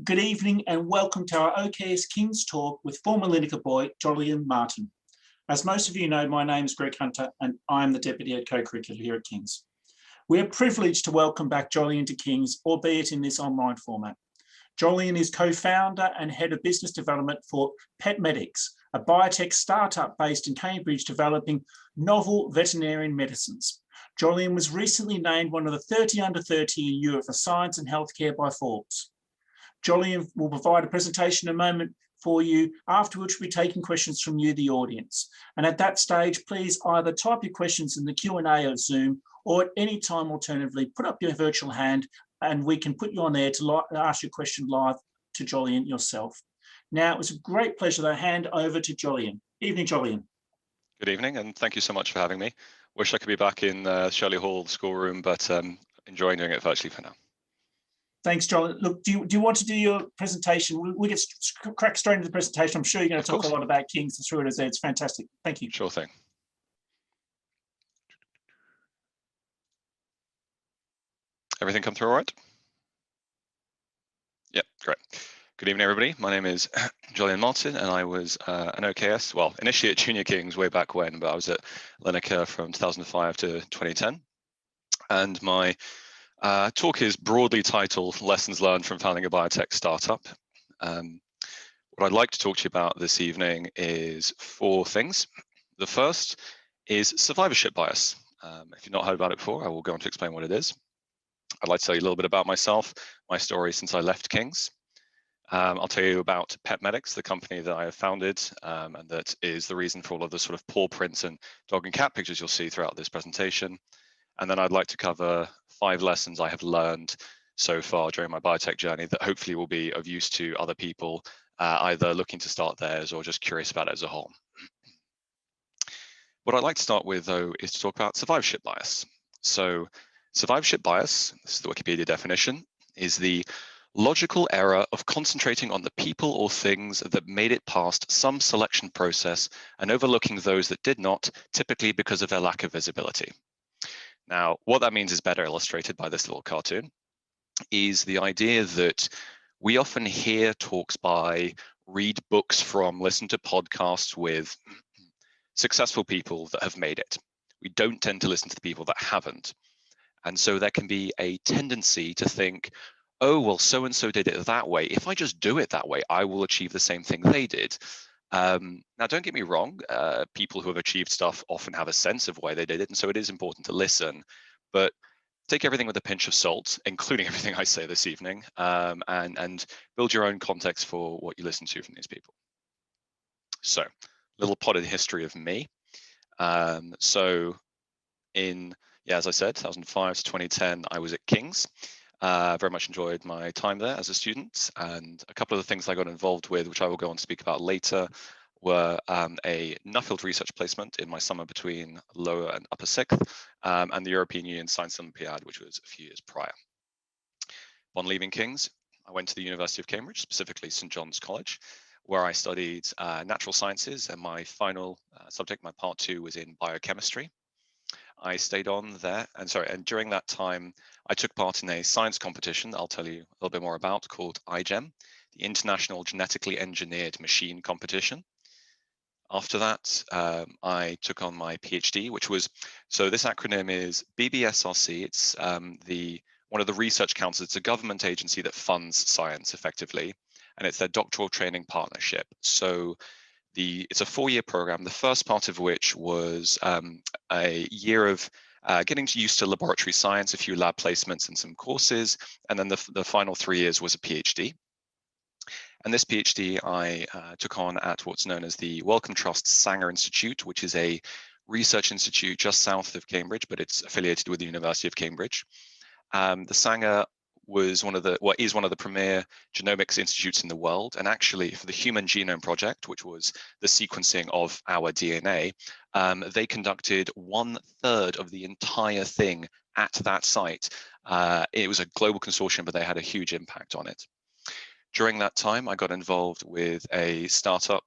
Good evening and welcome to our OKS King's Talk with former Lineker boy, Jolyon Martin. As most of you know, my name is Greg Hunter and I am the Deputy Head Co-Curricular here at King's. We are privileged to welcome back Jolyon to King's, albeit in this online format. Jolyon is co-founder and Head of Business Development for PetMedix, a biotech startup based in Cambridge developing novel veterinarian medicines. Jolyon was recently named one of the 30 under 30 in Europe for science and healthcare by Forbes. Jolyon will provide a presentation in a moment for you, after which we'll be taking questions from you, the audience. And at that stage, please either type your questions in the Q&A of Zoom or at any time, alternatively, put up your virtual hand and we can put you on there to ask your question live to Jolyon yourself. Now, it was a great pleasure to hand over to Jolyon. Evening, Jolyon. Good evening, and thank you so much for having me. Wish I could be back in Shirley Hall schoolroom, but enjoying doing it virtually for now. Thanks, Jolyon. Look, do you want to do your presentation? We get crack straight into the presentation. I'm sure you're going to talk a lot about King's and through it as it's fantastic. Thank you. Sure thing. Everything come through all right? Yeah, great. Good evening, everybody. My name is Jolyon Martin, and I was an OKS, well, initially at Junior King's way back when, but I was at Lineker from 2005 to 2010. And my talk is broadly titled Lessons Learned from Founding a Biotech Startup. What I'd like to talk to you about this evening is four things. The first is survivorship bias. If you've not heard about it before, I will go on to explain what it is. I'd like to tell you a little bit about myself, my story since I left King's. I'll tell you about PetMedix, the company that I have founded, and that is the reason for all of the sort of paw prints and dog and cat pictures you'll see throughout this presentation. And then I'd like to cover 5 lessons I have learned so far during my biotech journey that hopefully will be of use to other people, either looking to start theirs or just curious about it as a whole. What I'd like to start with, though, is to talk about survivorship bias. So survivorship bias, this is the Wikipedia definition, is the logical error of concentrating on the people or things that made it past some selection process and overlooking those that did not, typically because of their lack of visibility. Now, what that means is better illustrated by this little cartoon, is the idea that we often hear talks by, read books from, listen to podcasts with successful people that have made it. We don't tend to listen to the people that haven't. And so there can be a tendency to think, oh, well, so-and-so did it that way. If I just do it that way, I will achieve the same thing they did. Now, don't get me wrong, people who have achieved stuff often have a sense of why they did it, and so it is important to listen, but take everything with a pinch of salt, including everything I say this evening, and build your own context for what you listen to from these people. So, little potted history of me. So, as I said, 2005 to 2010, I was at King's. Very much enjoyed my time there as a student, and a couple of the things I got involved with, which I will go on to speak about later, were a Nuffield research placement in my summer between lower and upper sixth, and the European Union Science Olympiad, which was a few years prior. Upon leaving King's, I went to the University of Cambridge, specifically St John's College, where I studied natural sciences, and my final subject, my part 2, was in biochemistry. I stayed on there, and during that time, I took part in a science competition I'll tell you a little bit more about, called IGEM, the International Genetically Engineered Machine Competition. After that, I took on my PhD, which was, so this acronym is BBSRC. It's one of the research councils. It's a government agency that funds science effectively, and it's their doctoral training partnership. So it's a 4-year program, the first part of which was a year of getting used to laboratory science, a few lab placements and some courses, and then the final 3 years was a PhD. And this PhD I took on at what's known as the Wellcome Trust Sanger Institute, which is a research institute just south of Cambridge, but it's affiliated with the University of Cambridge. The Sanger is one of the premier genomics institutes in the world, and actually for the Human Genome Project, which was the sequencing of our DNA, they conducted 1/3 of the entire thing at that site. It was a global consortium, but they had a huge impact on it. During that time, I got involved with a startup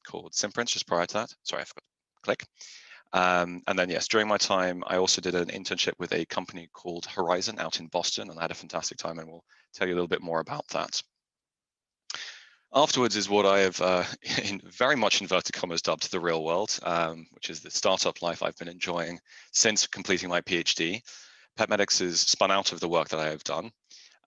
called Simprints, just prior to that. Sorry, I forgot to click. And then, yes, during my time, I also did an internship with a company called Horizon out in Boston, and I had a fantastic time, and we'll tell you a little bit more about that. Afterwards is what I have in very much inverted commas dubbed the real world, which is the startup life I've been enjoying since completing my PhD. PetMedix is spun out of the work that I have done.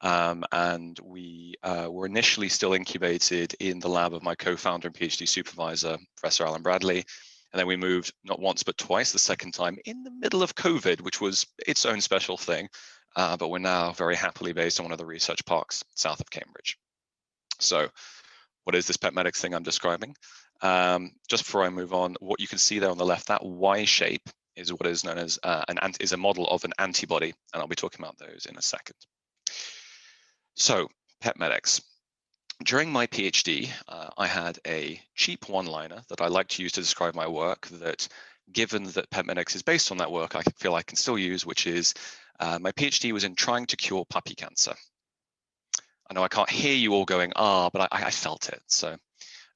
And we were initially still incubated in the lab of my co-founder and PhD supervisor, Professor Allan Bradely. And then we moved not once, but twice, the second time in the middle of COVID, which was its own special thing. But we're now very happily based on one of the research parks south of Cambridge. So what is this PetMedix thing I'm describing? Just before I move on, what you can see there on the left, that Y shape is what is known as is a model of an antibody, and I'll be talking about those in a second. So, PetMedix. During my PhD, I had a cheap one-liner that I like to use to describe my work that, given that PetMedix is based on that work, I feel I can still use, which is my PhD was in trying to cure puppy cancer. I know I can't hear you all going, but I felt it. So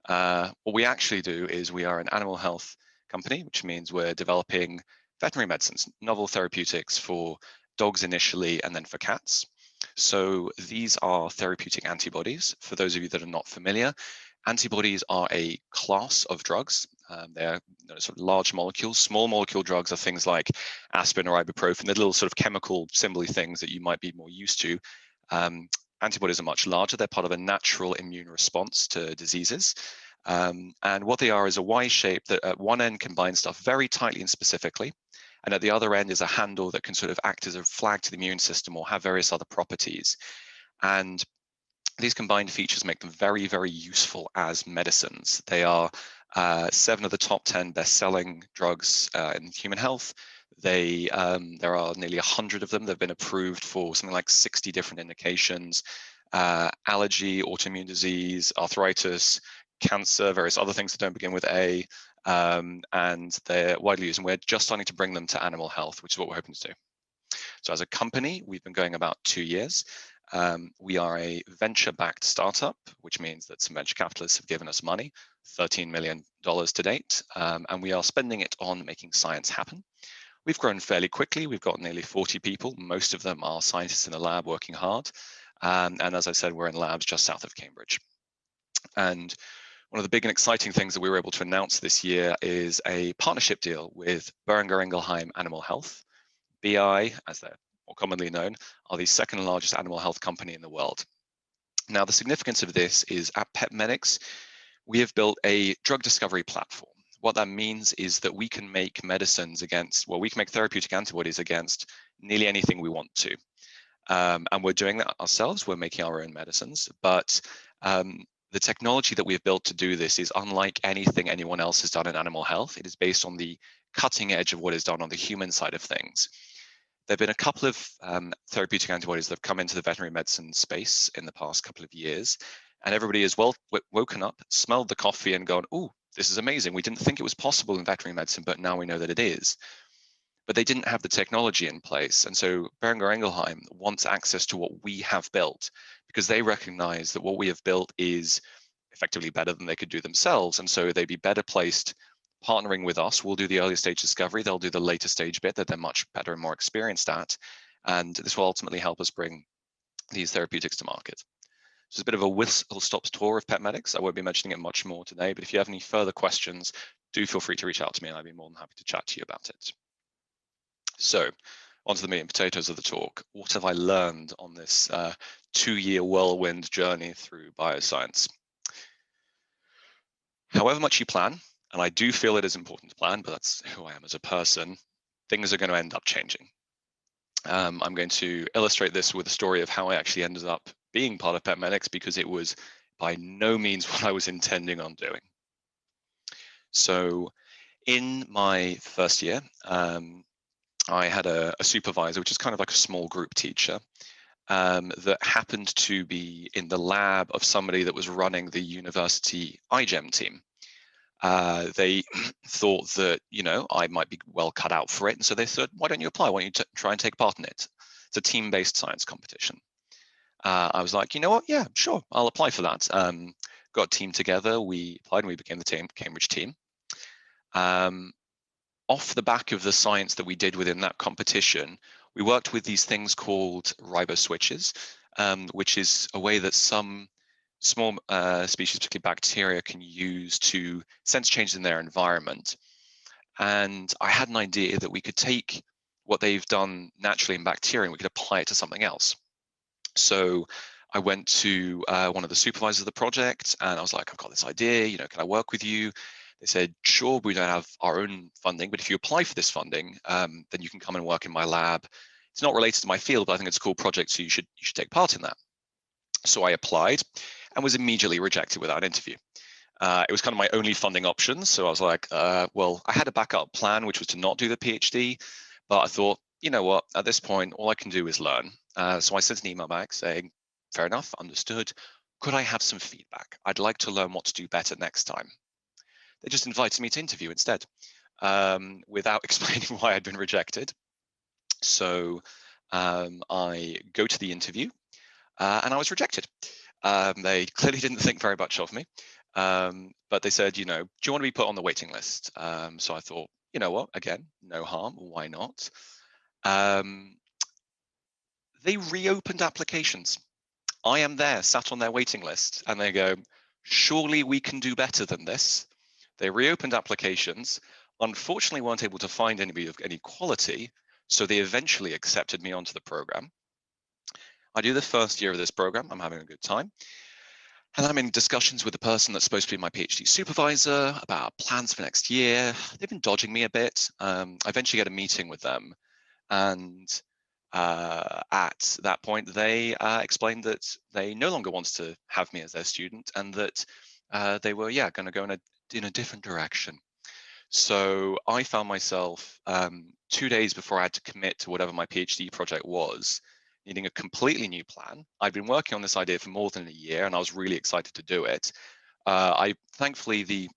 what we actually do is we are an animal health company, which means we're developing veterinary medicines, novel therapeutics for dogs initially and then for cats. So these are therapeutic antibodies. For those of you that are not familiar, antibodies are a class of drugs. They're sort of large molecules. Small molecule drugs are things like aspirin or ibuprofen, the little sort of chemical symbol-y things that you might be more used to. Antibodies are much larger. They're part of a natural immune response to diseases. And what they are is a Y shape that at one end can bind stuff very tightly and specifically. And at the other end is a handle that can sort of act as a flag to the immune system or have various other properties. And these combined features make them very, very useful as medicines. They are 7 of the top 10 best-selling drugs in human health. There are nearly 100 of them that have been approved for something like 60 different indications, allergy, autoimmune disease, arthritis, cancer, various other things that don't begin with A, and they're widely used. And we're just starting to bring them to animal health, which is what we're hoping to do. So as a company, we've been going about 2 years. We are a venture-backed startup, which means that some venture capitalists have given us money, $13 million to date, and we are spending it on making science happen. We've grown fairly quickly. We've got nearly 40 people. Most of them are scientists in the lab working hard. And as I said, we're in labs just south of Cambridge. And one of the big and exciting things that we were able to announce this year is a partnership deal with Boehringer Ingelheim Animal Health. BI, as they're more commonly known, are the second largest animal health company in the world. Now, the significance of this is at PetMedix, we have built a drug discovery platform. What that means is that we can make medicines against, well, we can make therapeutic antibodies against nearly anything we want to. And we're doing that ourselves. We're making our own medicines, but the technology that we've built to do this is unlike anything anyone else has done in animal health. It is based on the cutting edge of what is done on the human side of things. There have been a couple of therapeutic antibodies that have come into the veterinary medicine space in the past couple of years, and everybody has woken up, smelled the coffee and gone, oh, this is amazing. We didn't think it was possible in veterinary medicine, but now we know that it is. But they didn't have the technology in place. And so Boehringer Ingelheim wants access to what we have built because they recognize that what we have built is effectively better than they could do themselves. And so they'd be better placed partnering with us. We'll do the early stage discovery. They'll do the later stage bit that they're much better and more experienced at. And this will ultimately help us bring these therapeutics to market. So it's a bit of a whistle-stop tour of PetMedix. I won't be mentioning it much more today, but if you have any further questions, do feel free to reach out to me and I'd be more than happy to chat to you about it. So onto the meat and potatoes of the talk. What have I learned on this 2-year whirlwind journey through bioscience? However much you plan, and I do feel it is important to plan, but that's who I am as a person, things are going to end up changing. I'm going to illustrate this with a story of how I actually ended up being part of PetMedix because it was by no means what I was intending on doing. So in my first year, I had a supervisor, which is kind of like a small group teacher, that happened to be in the lab of somebody that was running the university iGEM team. They thought that, I might be well cut out for it. And so they said, why don't you apply? Why don't you try and take part in it? It's a team-based science competition. I was like, you know what? Yeah, sure. I'll apply for that. Got a team together. We applied and we became the Cambridge team. Off the back of the science that we did within that competition, we worked with these things called riboswitches, which is a way that some small species, particularly bacteria, can use to sense changes in their environment. And I had an idea that we could take what they've done naturally in bacteria and we could apply it to something else. So I went to one of the supervisors of the project and I was like, I've got this idea, you know, can I work with you? They said, sure, we don't have our own funding, but if you apply for this funding, then you can come and work in my lab. It's not related to my field, but I think it's a cool project, so you should take part in that. So I applied and was immediately rejected without an interview. It was kind of my only funding option. So I was like, well, I had a backup plan, which was to not do the PhD, but I thought, you know what, at this point, all I can do is learn. So I sent an email back saying, fair enough, understood. Could I have some feedback? I'd like to learn what to do better next time. They just invited me to interview instead, without explaining why I'd been rejected. So I go to the interview and I was rejected. They clearly didn't think very much of me. But they said, you know, do you want to be put on the waiting list? So I thought, you know what, again, no harm, why not? They reopened applications. I am there, sat on their waiting list, and they go, surely we can do better than this. They reopened applications, unfortunately weren't able to find anybody of any quality, so they eventually accepted me onto the program. I do the first year of this program, I'm having a good time. And I'm in discussions with the person that's supposed to be my PhD supervisor about plans for next year. They've been dodging me a bit. I eventually get a meeting with them. And at that point, they explained that they no longer want to have me as their student and that they were, going to go in a different direction. So I found myself 2 days before I had to commit to whatever my PhD project was, needing a completely new plan. I'd been working on this idea for more than a year and I was really excited to do it. Thankfully, the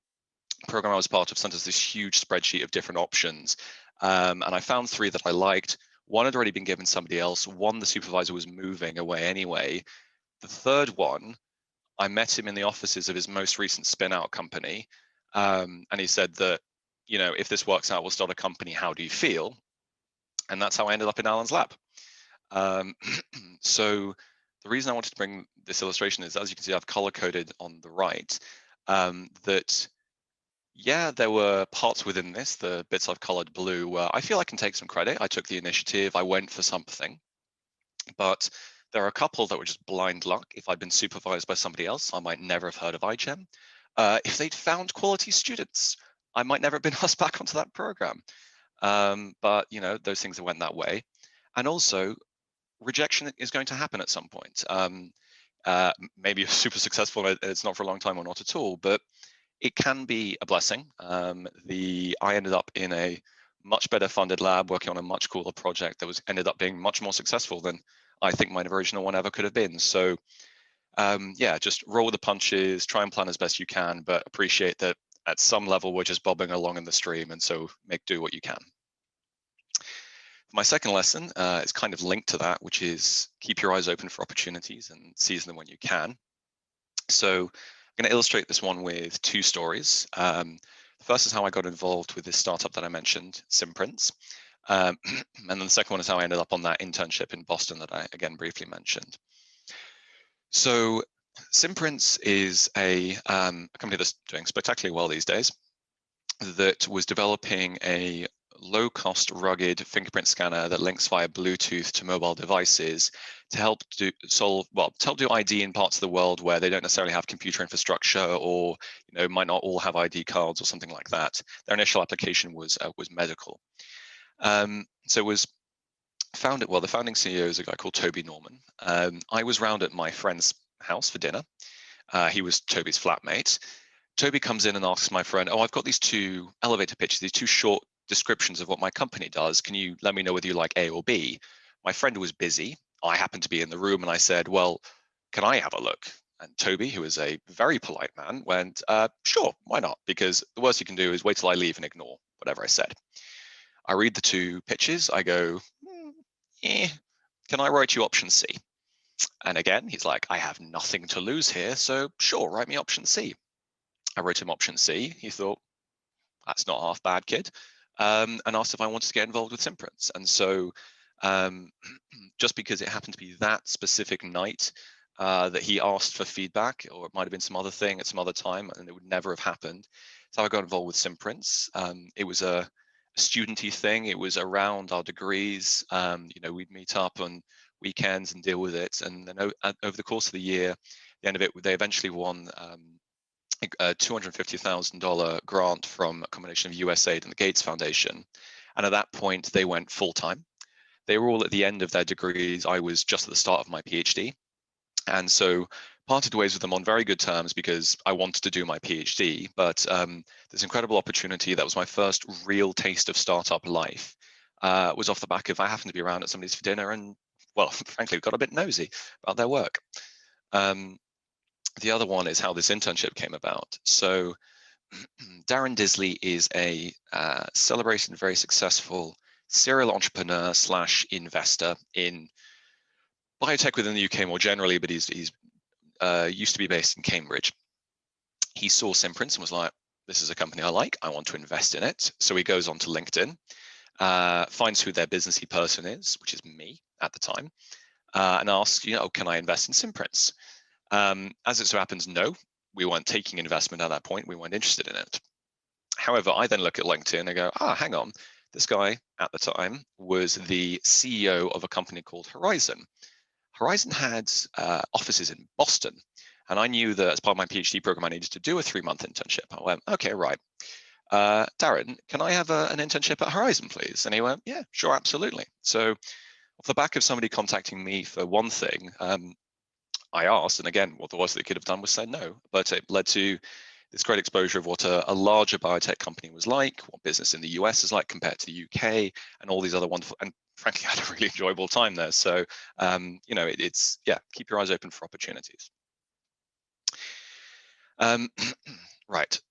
program I was part of sent us this huge spreadsheet of different options. And I found 3 that I liked. One had already been given somebody else. One, the supervisor was moving away anyway. The third one, I met him in the offices of his most recent spin out company. And he said that, you know, if this works out, we'll start a company. How do you feel? And that's how I ended up in Alan's lab. So the reason I wanted to bring this illustration is, as you can see, I've color coded on the right, that, yeah, there were parts within this, the bits I've colored blue, where I feel I can take some credit. I took the initiative, I went for something, but there are a couple that were just blind luck. If I'd been supervised by somebody else, I might never have heard of iGEM. If they'd found quality students, I might never have been asked back onto that program. But, you know, those things went that way. And also, rejection is going to happen at some point. Maybe you're super successful and it's not for a long time or not at all, but it can be a blessing. I ended up in a much better funded lab working on a much cooler project that ended up being much more successful than I think my original one ever could have been. So yeah, just roll with the punches, try and plan as best you can, but appreciate that at some level we're just bobbing along in the stream, and so make do what you can. My second lesson is kind of linked to that, which is keep your eyes open for opportunities and seize them when you can. So I'm going to illustrate this one with 2 stories. The first is how I got involved with this startup that I mentioned, Simprints. And then the second one is how I ended up on that internship in Boston that I, again, briefly mentioned. So Simprints is a company that's doing spectacularly well these days, that was developing a low-cost, rugged fingerprint scanner that links via Bluetooth to mobile devices to help do ID in parts of the world where they don't necessarily have computer infrastructure, or might not all have ID cards or something like that. Their initial application was medical. So it was founded. Well, the founding CEO is a guy called Toby Norman. I was round at my friend's house for dinner. He was Toby's flatmate. Toby comes in and asks my friend, "Oh, I've got these 2 elevator pitches, these 2 short descriptions of what my company does. Can you let me know whether you like A or B?" My friend was busy. I happened to be in the room and I said, "Well, can I have a look?" And Toby, who is a very polite man, went, "Sure, why not? Because the worst you can do is wait till I leave and ignore whatever I said." I read the 2 pitches. I go, can I write you option C? And again, he's like, "I have nothing to lose here, so sure, write me option C." I wrote him option C. He thought, that's not half bad, kid, and asked if I wanted to get involved with Simprints. And so just because it happened to be that specific night, that he asked for feedback, or it might have been some other thing at some other time, and it would never have happened. So I got involved with Simprints. It was a studenty thing. It was around our degrees. We'd meet up on weekends and deal with it. And then over the course of the year, the end of it, they eventually won a $250,000 grant from a combination of USAID and the Gates Foundation. And at that point, they went full-time. They were all at the end of their degrees. I was just at the start of my PhD. And so parted ways with them on very good terms because I wanted to do my PhD. But this incredible opportunity, that was my first real taste of startup life, was off the back of I happened to be around at somebody's for dinner and, well, frankly, got a bit nosy about their work. The other one is how this internship came about. So Darren Disley is a celebrated, very successful serial entrepreneur / investor in biotech within the UK more generally, but he's used to be based in Cambridge. He saw Simprints and was like, this is a company I like, I want to invest in it. So he goes on to LinkedIn, finds who their businessy person is, which is me at the time, and asks, can I invest in Simprints? As it so happens, no, we weren't taking investment at that point. We weren't interested in it. However, I then look at LinkedIn and go, hang on. This guy at the time was the CEO of a company called Horizon. Horizon had offices in Boston. And I knew that as part of my PhD program, I needed to do a 3-month internship. I went, okay, right. Darren, can I have an internship at Horizon, please? And he went, yeah, sure, absolutely. So off the back of somebody contacting me for one thing, I asked, and again, what the worst they could have done was say no, but it led to this great exposure of what a larger biotech company was like, what business in the US is like compared to the UK, and all these other wonderful, and frankly, I had a really enjoyable time there. So, it's keep your eyes open for opportunities. Right.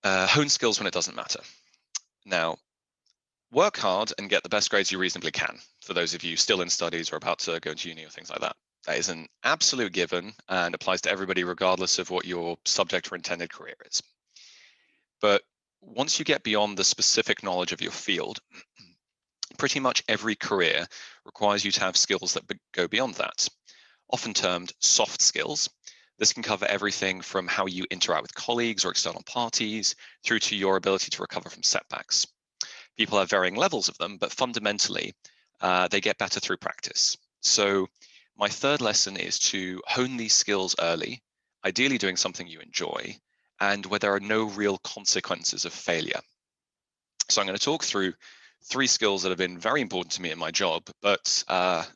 Hone skills when it doesn't matter. Now, work hard and get the best grades you reasonably can, for those of you still in studies or about to go into uni or things like that. That is an absolute given and applies to everybody regardless of what your subject or intended career is. But once you get beyond the specific knowledge of your field, pretty much every career requires you to have skills that go beyond that, often termed soft skills. This can cover everything from how you interact with colleagues or external parties through to your ability to recover from setbacks. People have varying levels of them, but fundamentally, they get better through practice. So my third lesson is to hone these skills early, ideally doing something you enjoy, and where there are no real consequences of failure. So I'm going to talk through 3 skills that have been very important to me in my job, but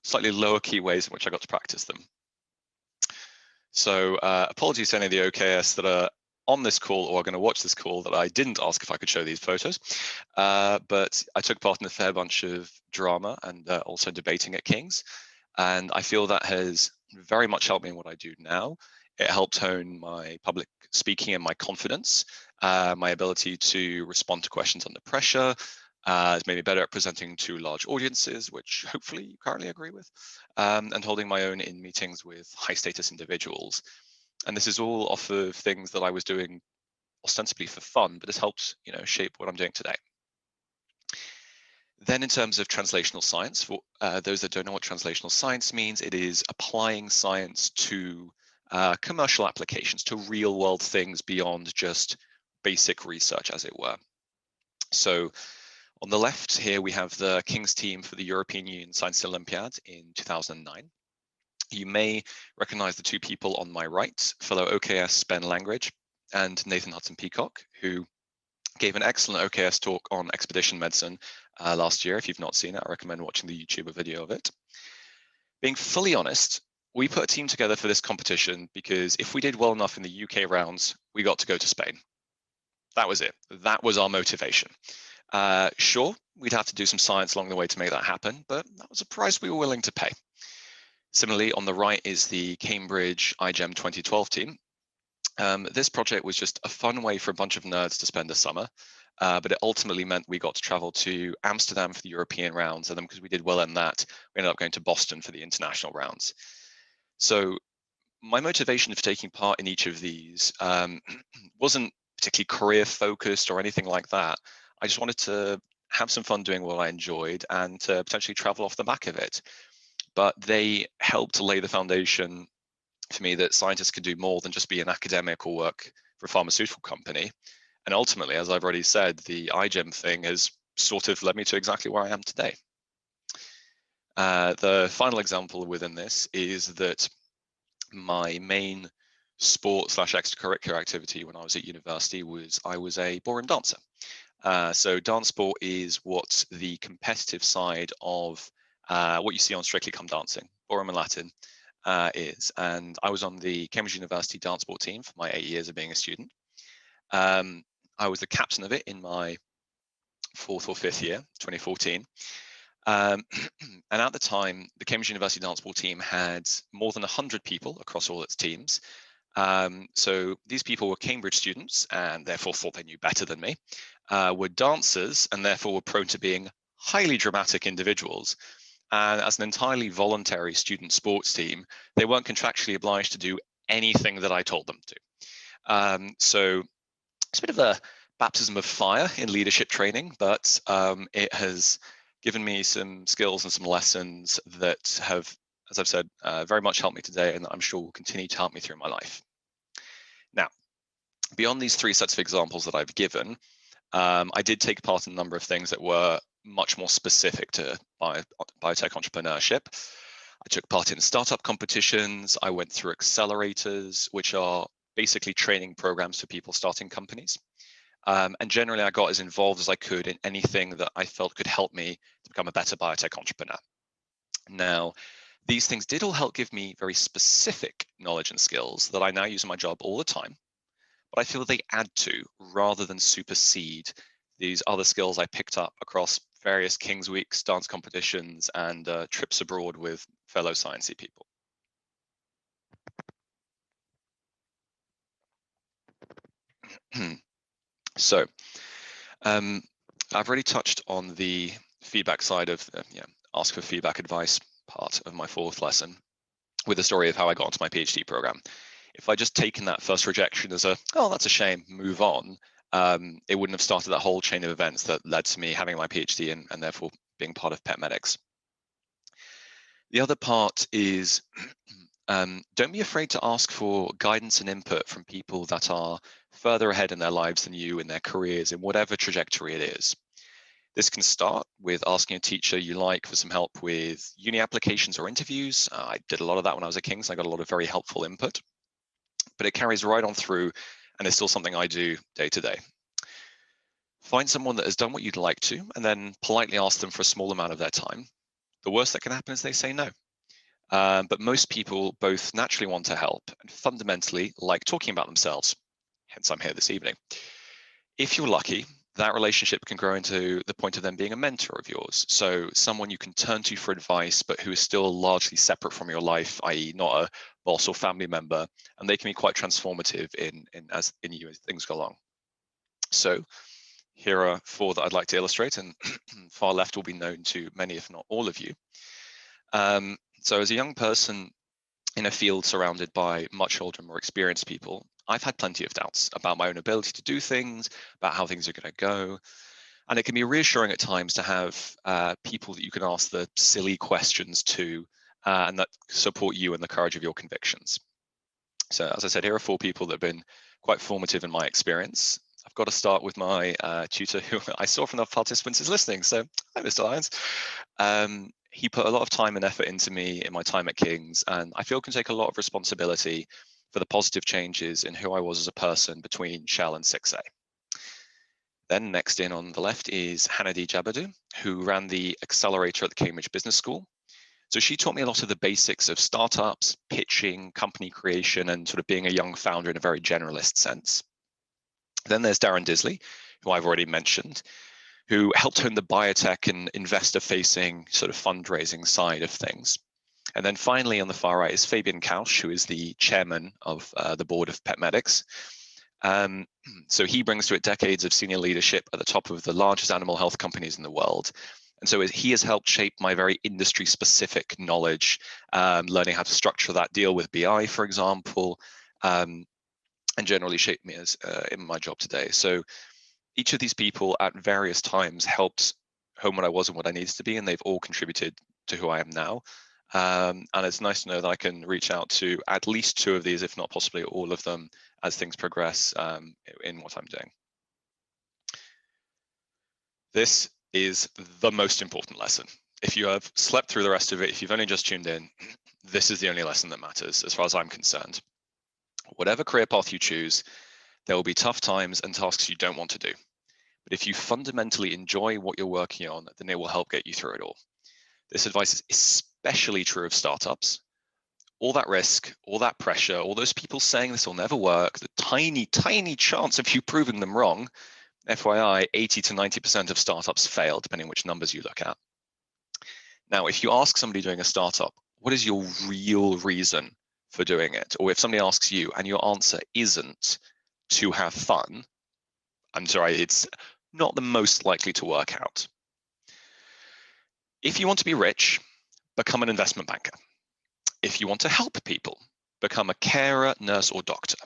slightly lower key ways in which I got to practice them. So apologies to any of the OKS that are on this call or are going to watch this call that I didn't ask if I could show these photos, but I took part in a fair bunch of drama and also debating at King's. And I feel that has very much helped me in what I do now. It helped hone my public speaking and my confidence, my ability to respond to questions under pressure. It's made me better at presenting to large audiences, which hopefully you currently agree with, and holding my own in meetings with high status individuals. And this is all off of things that I was doing ostensibly for fun, but has helped, shape what I'm doing today. Then in terms of translational science, for those that don't know what translational science means, it is applying science to commercial applications, to real world things beyond just basic research, as it were. So on the left here, we have the King's team for the European Union Science Olympiad in 2009. You may recognize the 2 people on my right, fellow OKS Ben Langridge and Nathan Hudson-Peacock, who gave an excellent OKS talk on expedition medicine last year. If you've not seen it, I recommend watching the YouTube video of it. Being fully honest, we put a team together for this competition because if we did well enough in the UK rounds, we got to go to Spain. That was it. That was our motivation. Sure, we'd have to do some science along the way to make that happen, but that was a price we were willing to pay. Similarly, on the right is the Cambridge iGEM 2012 team. This project was just a fun way for a bunch of nerds to spend a summer, but it ultimately meant we got to travel to Amsterdam for the European rounds, and then because we did well in that, we ended up going to Boston for the international rounds. So my motivation for taking part in each of these wasn't particularly career focused or anything like that. I just wanted to have some fun doing what I enjoyed and to potentially travel off the back of it. but they helped to lay the foundation for me that scientists can do more than just be an academic or work for a pharmaceutical company. And ultimately, as I've already said, the iGEM thing has sort of led me to exactly where I am today. The final example within this is that my main sport/extracurricular activity when I was at university was I was a ballroom dancer. So dance sport is what the competitive side of what you see on Strictly Come Dancing, ballroom in Latin, is. And I was on the Cambridge University dance sport team for my 8 years of being a student. I was the captain of it in my 4th or 5th year, 2014. And at the time, the Cambridge University dance sport team had more than 100 people across all its teams. So these people were Cambridge students and therefore thought they knew better than me, were dancers and therefore were prone to being highly dramatic individuals. And as an entirely voluntary student sports team, they weren't contractually obliged to do anything that I told them to. So it's a bit of a baptism of fire in leadership training, but it has given me some skills and some lessons that have, as I've said, very much helped me today, and I'm sure will continue to help me through my life. Now, beyond these 3 sets of examples that I've given, I did take part in a number of things that were much more specific to biotech entrepreneurship. I took part in startup competitions. I went through accelerators, which are basically training programs for people starting companies. And generally, I got as involved as I could in anything that I felt could help me to become a better biotech entrepreneur. Now, these things did all help give me very specific knowledge and skills that I now use in my job all the time, but I feel they add to rather than supersede these other skills I picked up across various King's Weeks, dance competitions, and trips abroad with fellow sciencey people. So I've already touched on the feedback side of ask for feedback advice part of my 4th lesson with the story of how I got into my PhD program. If I just taken that first rejection as oh, that's a shame, move on, it wouldn't have started that whole chain of events that led to me having my PhD and therefore being part of PetMedix. The other part is don't be afraid to ask for guidance and input from people that are further ahead in their lives than you in their careers in whatever trajectory it is. This can start with asking a teacher you like for some help with uni applications or interviews. I did a lot of that when I was at King's. I got a lot of very helpful input, but it carries right on through and is still something I do day to day. Find someone that has done what you'd like to and then politely ask them for a small amount of their time. The worst that can happen is they say no. But most people both naturally want to help and fundamentally like talking about themselves. Hence, I'm here this evening. If you're lucky, that relationship can grow into the point of them being a mentor of yours. So someone you can turn to for advice, but who is still largely separate from your life, i.e. not a boss or family member, and they can be quite transformative in you as things go along. So here are 4 that I'd like to illustrate, and far left will be known to many, if not all of you. So as a young person in a field surrounded by much older, more experienced people, I've had plenty of doubts about my own ability to do things, about how things are going to go. And it can be reassuring at times to have people that you can ask the silly questions to and that support you and the courage of your convictions. So as I said, here are 4 people that have been quite formative in my experience. I've got to start with my tutor, who I saw from the participants is listening. So hi, Mr. Lyons. He put a lot of time and effort into me in my time at King's, and I feel can take a lot of responsibility for the positive changes in who I was as a person between Shell and 6A. Then next in on the left is Hannah-D Jabadoo, who ran the accelerator at the Cambridge Business School. So she taught me a lot of the basics of startups, pitching, company creation, and sort of being a young founder in a very generalist sense. Then there's Darren Disley, who I've already mentioned, who helped hone the biotech and investor-facing sort of fundraising side of things. And then finally on the far right is Fabian Kausch, who is the chairman of the board of PetMedix. So he brings to it decades of senior leadership at the top of the largest animal health companies in the world. And so he has helped shape my very industry-specific knowledge, learning how to structure that deal with BI, for example, and generally shaped me as in my job today. So each of these people at various times helped hone what I was and what I needed to be, and they've all contributed to who I am now. And it's nice to know that I can reach out to at least 2 of these, if not possibly all of them, as things progress in what I'm doing. This is the most important lesson. If you have slept through the rest of it, if you've only just tuned in, this is the only lesson that matters as far as I'm concerned. Whatever career path you choose, there will be tough times and tasks you don't want to do. But if you fundamentally enjoy what you're working on, then it will help get you through it all. This advice is especially true of startups. All that risk, all that pressure, all those people saying this will never work, the tiny, tiny chance of you proving them wrong. FYI, 80 to 90% of startups fail, depending on which numbers you look at. Now, if you ask somebody doing a startup, what is your real reason for doing it? Or if somebody asks you and your answer isn't to have fun, I'm sorry, it's not the most likely to work out. If you want to be rich, become an investment banker. If you want to help people, become a carer, nurse, or doctor.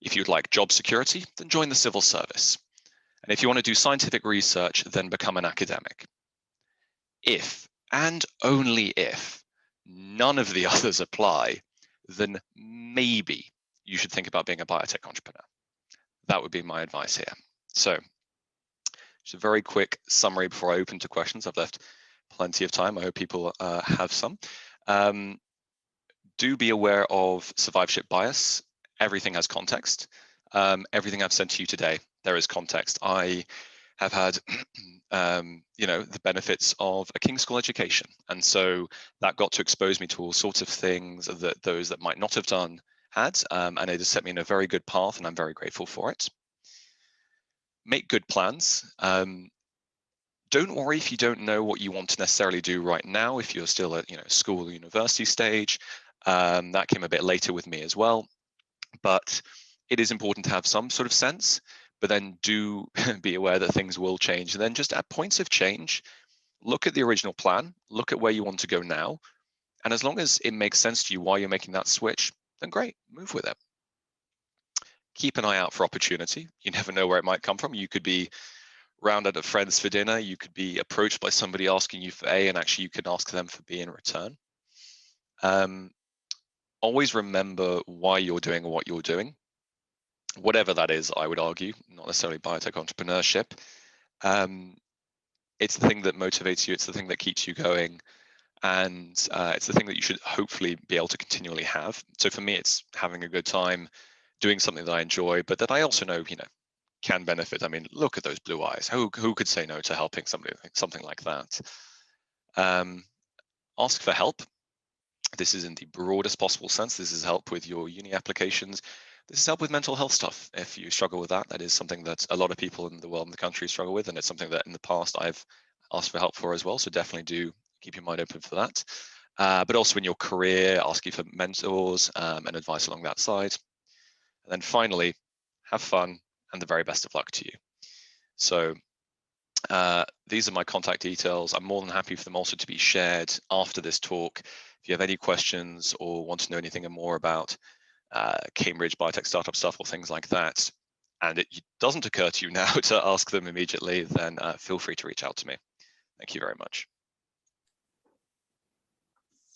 If you'd like job security, then join the civil service. And if you want to do scientific research, then become an academic. If, and only if, none of the others apply, then maybe you should think about being a biotech entrepreneur. That would be my advice here. So, just a very quick summary before I open to questions. I've left plenty of time. I hope people have some. Do be aware of survivorship bias. Everything has context. Everything I've sent to you today, there is context. I have had, the benefits of a King's School education, and so that got to expose me to all sorts of things that those that might not have done had, and it has set me in a very good path, and I'm very grateful for it. Make good plans. Don't worry if you don't know what you want to necessarily do right now. If you're still at school or university stage, that came a bit later with me as well. But it is important to have some sort of sense, but then do be aware that things will change. And then just at points of change, look at the original plan, look at where you want to go now. And as long as it makes sense to you while you're making that switch, then great, move with it. Keep an eye out for opportunity. You never know where it might come from. You could be round at friends for dinner. You could be approached by somebody asking you for A, and actually you can ask them for B in return. Always remember why you're doing what you're doing. Whatever that is, I would argue, not necessarily biotech entrepreneurship. It's the thing that motivates you. It's the thing that keeps you going. And it's the thing that you should hopefully be able to continually have. So for me, it's having a good time, doing something that I enjoy, but that I also know, can benefit. I mean, look at those blue eyes. Who could say no to helping somebody, something like that? Ask for help. This is in the broadest possible sense. This is help with your uni applications. This is help with mental health stuff. If you struggle with that, that is something that a lot of people in the world and the country struggle with, and it's something that in the past I've asked for help for as well. So definitely do keep your mind open for that. But also in your career, asking for mentors and advice along that side. And then finally, have fun and the very best of luck to you. So these are my contact details. I'm more than happy for them also to be shared after this talk. If you have any questions or want to know anything more about Cambridge biotech startup stuff or things like that, and it doesn't occur to you now to ask them immediately, then feel free to reach out to me. Thank you very much.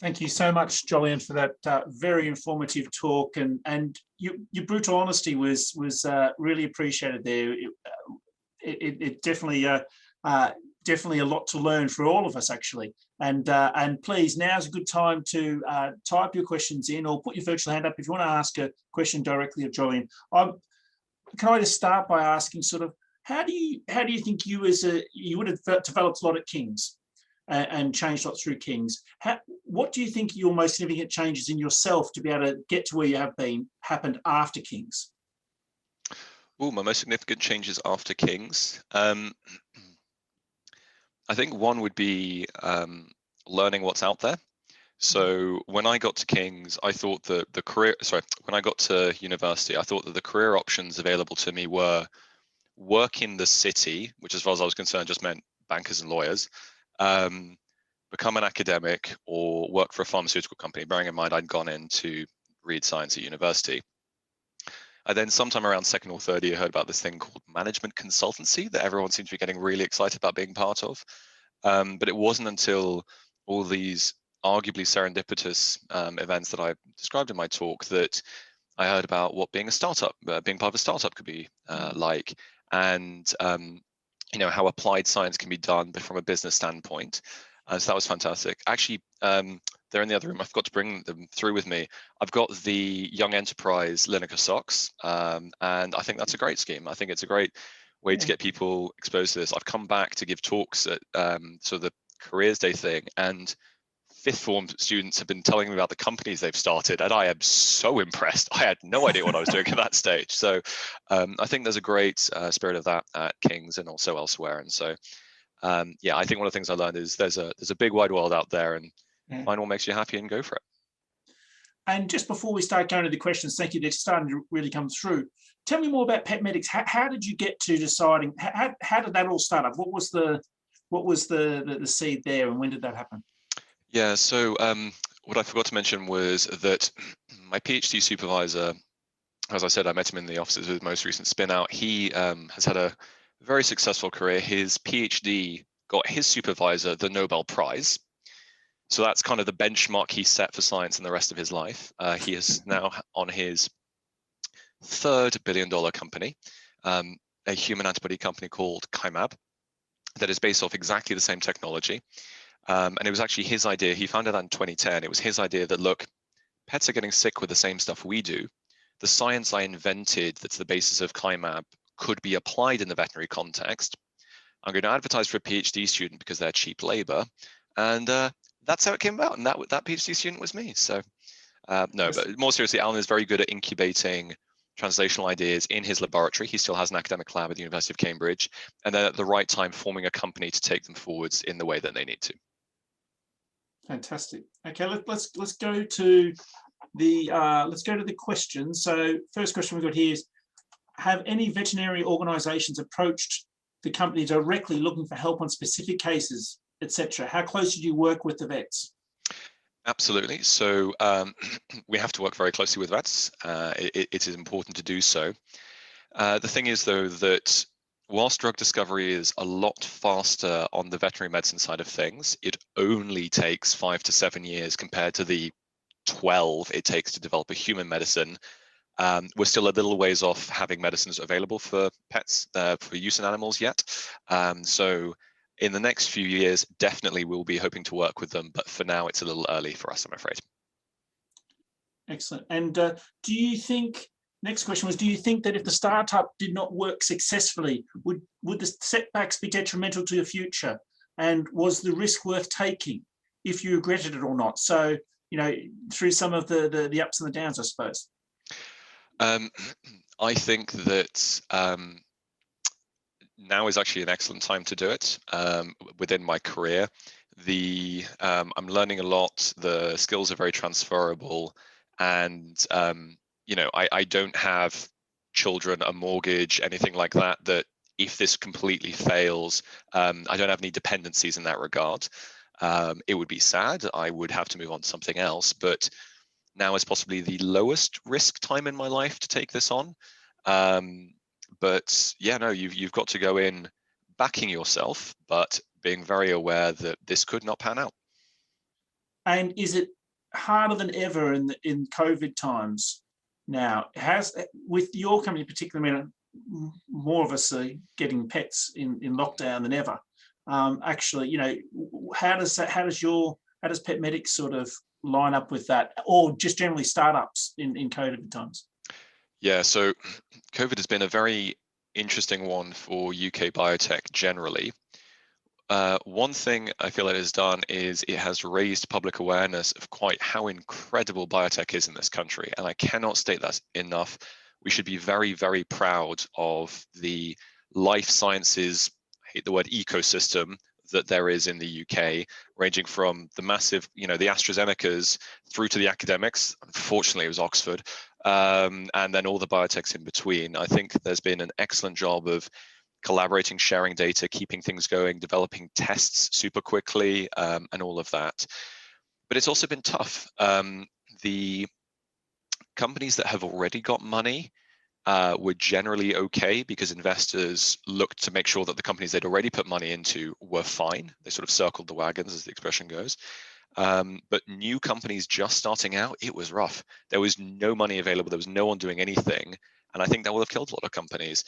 Thank you so much, Jolyon, for that very informative talk, and your brutal honesty was really appreciated there. It definitely definitely a lot to learn for all of us, actually. And please, now's a good time to type your questions in or put your virtual hand up if you want to ask a question directly of Jolyon. Can I just start by asking, sort of, how do you think you would have developed a lot at King's and changed a lot through King's? What do you think your most significant changes in yourself to be able to get to where you have been happened after King's? Oh, my most significant changes after King's. I think one would be learning what's out there. So when I got to King's, I thought that when I got to university, I thought that the career options available to me were work in the city, which as far as I was concerned just meant bankers and lawyers, become an academic, or work for a pharmaceutical company, bearing in mind I'd gone in to read science at university. I then sometime around second or third year heard about this thing called management consultancy that everyone seems to be getting really excited about being part of. But it wasn't until all these arguably serendipitous events that I described in my talk that I heard about what being a startup, being part of a startup could be like, and how applied science can be done from a business standpoint. So that was fantastic. Actually, they're in the other room. I forgot to bring them through with me. I've got the Young Enterprise Lineker socks, and I think that's a great scheme. I think it's a great way to get people exposed to this. I've come back to give talks at sort of the Careers Day thing, and fifth form students have been telling me about the companies they've started, and I am so impressed. I had no idea what I was doing at that stage. So I think there's a great spirit of that at King's and also elsewhere. And so, yeah, I think one of the things I learned is there's a big wide world out there, and find what makes you happy and go for it. And just before we start going to the questions, thank you, they're starting to really come through. Tell me more about PetMedix. How did you get to deciding? How did that all start up? What was the seed there, and when did that happen? Yeah, so what I forgot to mention was that my PhD supervisor, as I said, I met him in the offices of his most recent spin out. He has had a very successful career. His PhD got his supervisor the Nobel Prize. So that's kind of the benchmark he set for science in the rest of his life. He is now on his third billion-dollar company, a human antibody company called Kymab, that is based off exactly the same technology. And it was actually his idea. He founded that in 2010. It was his idea that, look, pets are getting sick with the same stuff we do. The science I invented that's the basis of Kymab could be applied in the veterinary context. I'm going to advertise for a PhD student because they're cheap labor. And that's how it came about. And that PhD student was me. So no, but more seriously, Alan is very good at incubating translational ideas in his laboratory. He still has an academic lab at the University of Cambridge, and then at the right time forming a company to take them forwards in the way that they need to. Fantastic. Okay, let's go to the questions. So first question we've got here is: have any veterinary organisations approached the company directly looking for help on specific cases, etc.? How close did you work with the vets? Absolutely. So we have to work very closely with vets. It is important to do so. The thing is, though, that whilst drug discovery is a lot faster on the veterinary medicine side of things, it only takes 5 to 7 years compared to the 12 it takes to develop a human medicine. We're still a little ways off having medicines available for pets, for use in animals yet. So in the next few years, definitely we'll be hoping to work with them, but for now it's a little early for us, I'm afraid. Excellent. And do you think, next question was, do you think that if the startup did not work successfully, would the setbacks be detrimental to your future? And was the risk worth taking if you regretted it or not? So, through some of the ups and the downs, I suppose. I think that now is actually an excellent time to do it. Within my career, I'm learning a lot. The skills are very transferable, and I don't have children, a mortgage, anything like that. That if this completely fails, I don't have any dependencies in that regard. It would be sad. I would have to move on to something else, but now is possibly the lowest risk time in my life to take this on. But yeah, no, you've got to go in backing yourself, but being very aware that this could not pan out. And is it harder than ever in COVID times now? With your company in particular, more of us are getting pets in lockdown than ever. Actually, how does PetMedix sort of line up with that, or just generally startups in COVID times? Yeah, so COVID has been a very interesting one for UK biotech generally. One thing I feel it has done is it has raised public awareness of quite how incredible biotech is in this country. And I cannot state that enough. We should be very, very proud of the life sciences, I hate the word ecosystem, that there is in the UK, ranging from the massive, the AstraZenecas through to the academics. Unfortunately, it was Oxford, and then all the biotechs in between. I think there's been an excellent job of collaborating, sharing data, keeping things going, developing tests super quickly, and all of that. But it's also been tough. The companies that have already got money were generally okay because investors looked to make sure that the companies they'd already put money into were fine. They sort of circled the wagons, as the expression goes. But new companies just starting out, it was rough. There was no money available. There was no one doing anything. And I think that will have killed a lot of companies.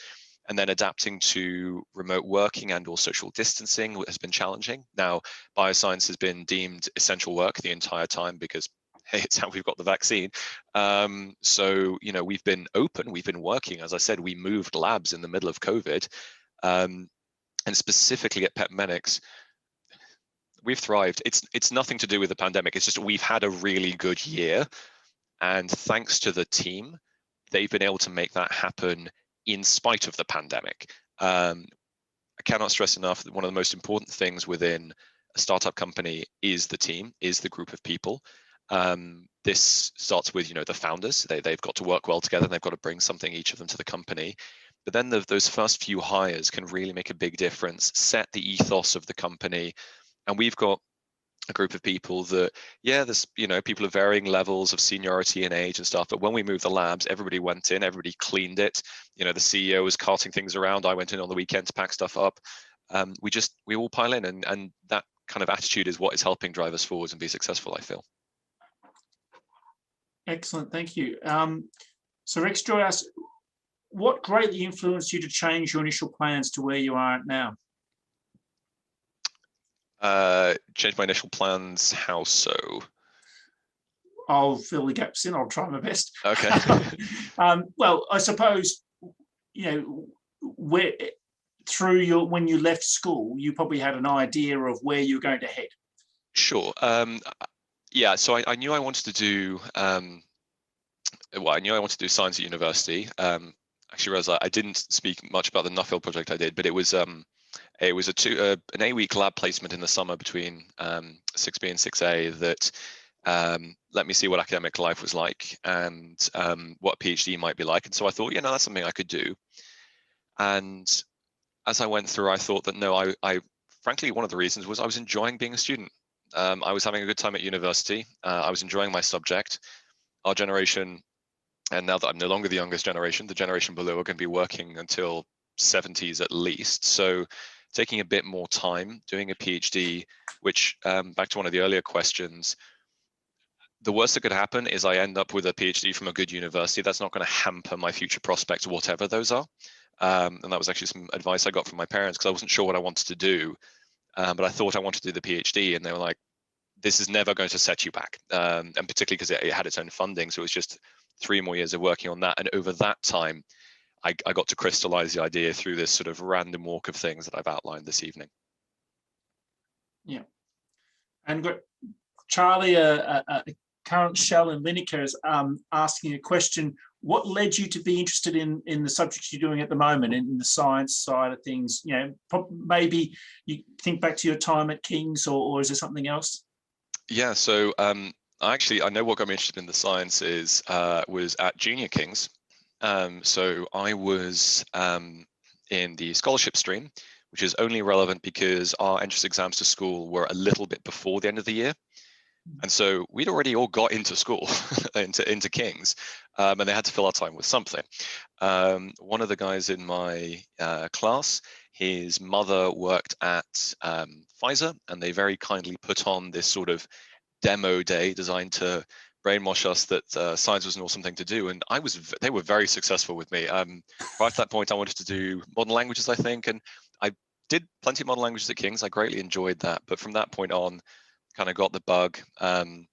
And then adapting to remote working and or social distancing has been challenging. Now, bioscience has been deemed essential work the entire time because, hey, it's how we've got the vaccine. So, we've been open, we've been working. As I said, we moved labs in the middle of COVID. And specifically at PetMedix, we've thrived. It's nothing to do with the pandemic. It's just we've had a really good year. And thanks to the team, they've been able to make that happen in spite of the pandemic. I cannot stress enough that one of the most important things within a startup company is the team, is the group of people. This starts with, the founders. They've got to work well together. They've got to bring something, each of them, to the company. But then those first few hires can really make a big difference, set the ethos of the company. And we've got a group of people that, there's, people of varying levels of seniority and age and stuff. But when we moved the labs, everybody went in, everybody cleaned it. The CEO was carting things around. I went in on the weekend to pack stuff up. We all pile in, and that kind of attitude is what is helping drive us forwards and be successful, I feel. Excellent, thank you. So Rex Joy asks, what greatly influenced you to change your initial plans to where you are now? Change my initial plans, how so? I'll fill the gaps in, I'll try my best. Okay. Well, I suppose, when you left school, you probably had an idea of where you're going to head. Sure. Yeah, so I knew I wanted to do, I knew I wanted to do science at university. Actually, realized I didn't speak much about the Nuffield project I did, but it was an 8-week lab placement in the summer between 6B and 6A that let me see what academic life was like and what a PhD might be like. And so I thought, that's something I could do. And as I went through, I thought that no, I frankly, one of the reasons was I was enjoying being a student. I was having a good time at university. I was enjoying my subject. Our generation, and now that I'm no longer the youngest generation, the generation below are going to be working until 70s at least. So taking a bit more time, doing a PhD, which back to one of the earlier questions, the worst that could happen is I end up with a PhD from a good university. That's not going to hamper my future prospects, whatever those are. And that was actually some advice I got from my parents because I wasn't sure what I wanted to do. But I thought I wanted to do the PhD, and they were like, this is never going to set you back. And particularly because it had its own funding. So it was just 3 more years of working on that. And over that time, I got to crystallize the idea through this sort of random walk of things that I've outlined this evening. Yeah. And got Charlie, a current shell in Lineker, is asking a question. What led you to be interested in the subjects you're doing at the moment, in the science side of things? Maybe you think back to your time at King's, or is there something else? Yeah, so I know what got me interested in the science was at Junior King's. So I was in the scholarship stream, which is only relevant because our entrance exams to school were a little bit before the end of the year. And so we'd already all got into school, into King's, and they had to fill our time with something. One of the guys in my class, his mother worked at Pfizer, and they very kindly put on this sort of demo day designed to brainwash us that science was an awesome thing to do. And they were very successful with me. Prior to that point, I wanted to do modern languages, I think, and I did plenty of modern languages at King's. I greatly enjoyed that. But from that point on, kind of got the bug. And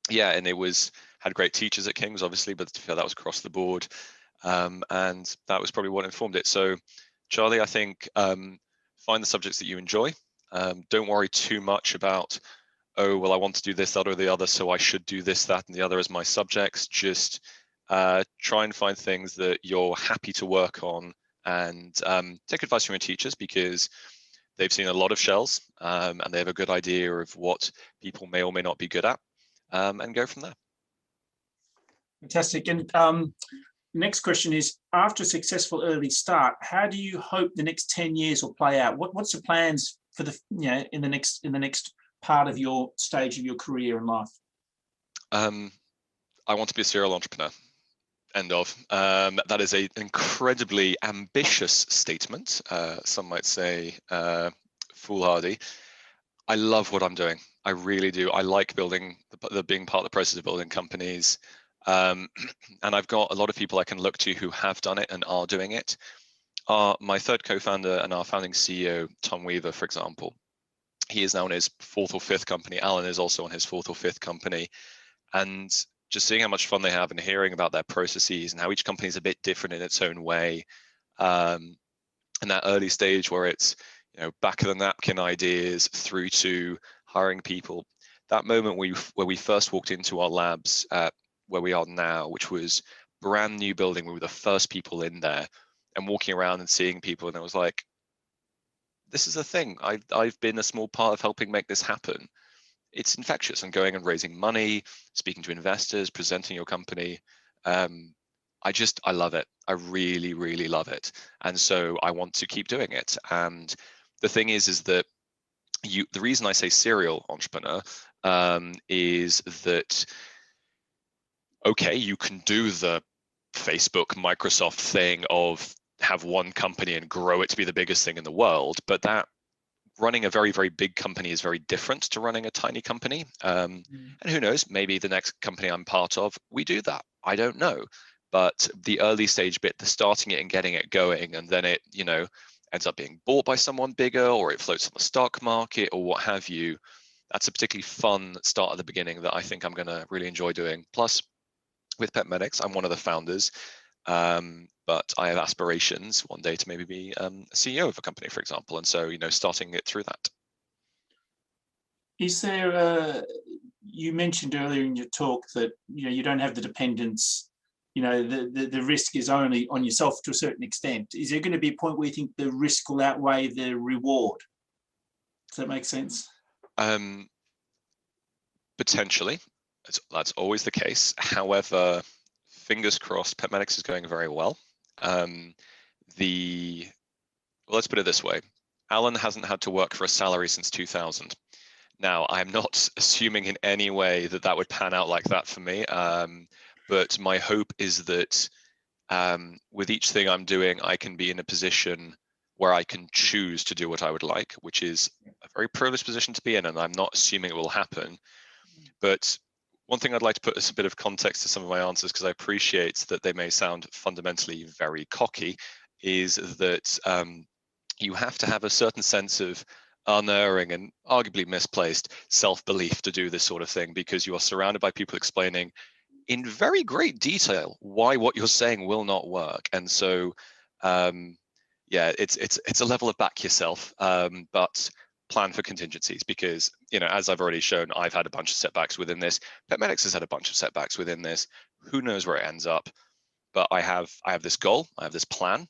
it had great teachers at King's, obviously, but that was across the board. And that was probably what informed it. So Charlie, I think find the subjects that you enjoy. Don't worry too much about, oh, well, I want to do this, that, or the other, so I should do this, that, and the other as my subjects. Just try and find things that you're happy to work on, and take advice from your teachers because they've seen a lot of shells and they have a good idea of what people may or may not be good at, and go from there. Fantastic. And next question is, after a successful early start, how do you hope the next 10 years will play out? What's the plans for in the next part of your stage of your career and life? I want to be a serial entrepreneur. End of. That is an incredibly ambitious statement. Some might say foolhardy. I love what I'm doing. I really do. I like building, being part of the process of building companies. And I've got a lot of people I can look to who have done it and are doing it. My third co-founder and our founding CEO, Tom Weaver, for example, he is now on his fourth or fifth company. Alan is also on his fourth or fifth company. And just seeing how much fun they have and hearing about their processes and how each company is a bit different in its own way. And that early stage where it's, back of the napkin ideas through to hiring people. That moment where we first walked into our labs at where we are now, which was brand new building, we were the first people in there, and walking around and seeing people, and I was like, this is a thing. I've been a small part of helping make this happen. It's infectious, and going and raising money, speaking to investors, presenting your company. I love it. I really, really love it. And so I want to keep doing it. And the thing is that the reason I say serial entrepreneur is that, okay, you can do the Facebook, Microsoft thing of have one company and grow it to be the biggest thing in the world, but that running a very, very big company is very different to running a tiny company. And who knows, maybe the next company I'm part of, we do that. I don't know. But the early stage bit, the starting it and getting it going, and then it, ends up being bought by someone bigger, or it floats on the stock market or what have you. That's a particularly fun start at the beginning that I think I'm going to really enjoy doing. Plus, with PetMedix, I'm one of the founders, but I have aspirations one day to maybe be a CEO of a company, for example. And so, starting it through that. Is there, you mentioned earlier in your talk that, you don't have the dependence, the risk is only on yourself to a certain extent. Is there going to be a point where you think the risk will outweigh the reward? Does that make sense? Potentially. That's always the case. However, fingers crossed, PetMedix is going very well. Let's put it this way. Alan hasn't had to work for a salary since 2000. Now, I'm not assuming in any way that that would pan out like that for me. But my hope is that with each thing I'm doing, I can be in a position where I can choose to do what I would like, which is a very privileged position to be in, and I'm not assuming it will happen. But one thing I'd like to put as a bit of context to some of my answers, because I appreciate that they may sound fundamentally very cocky, is that you have to have a certain sense of unerring and arguably misplaced self-belief to do this sort of thing, because you are surrounded by people explaining in very great detail why what you're saying will not work. And so, yeah, it's a level of back yourself, but plan for contingencies, because, as I've already shown, I've had a bunch of setbacks within this. PetMedix has had a bunch of setbacks within this. Who knows where it ends up? But I have this goal, I have this plan,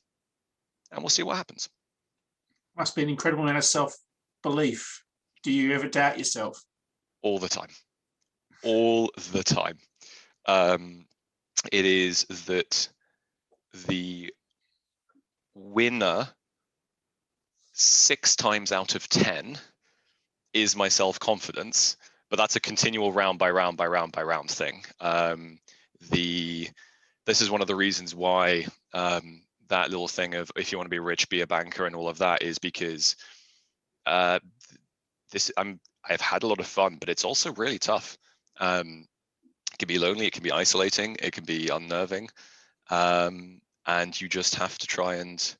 and we'll see what happens. Must be an incredible amount of self-belief. Do you ever doubt yourself? All the time. All the time. It is that the winner 6 times out of 10 is my self-confidence, but that's a continual round by round by round by round thing. This is one of the reasons why that little thing of if you want to be rich, be a banker and all of that is because I've had a lot of fun, but it's also really tough. It can be lonely, it can be isolating, it can be unnerving, and you just have to try and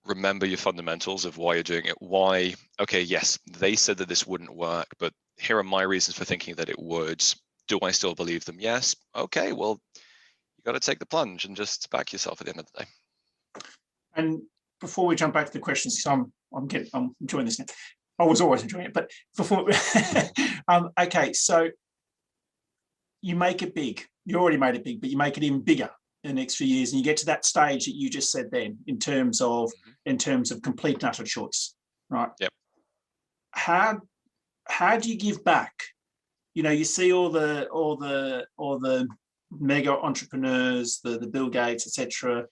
remember your fundamentals of why you're doing it. Why, okay, yes, they said that this wouldn't work, but here are my reasons for thinking that it would. Do I still believe them? Yes. Okay, well, you got to take the plunge and just back yourself at the end of the day. And before we jump back to the questions, I'm enjoying this now. I was always enjoying it, but before, okay, so you make it big. You already made it big, but you make it even bigger in the next few years, and you get to that stage that you just said then, in terms of complete and utter choice, right? Yep. How do you give back? You see all the mega entrepreneurs, the Bill Gates, etc.,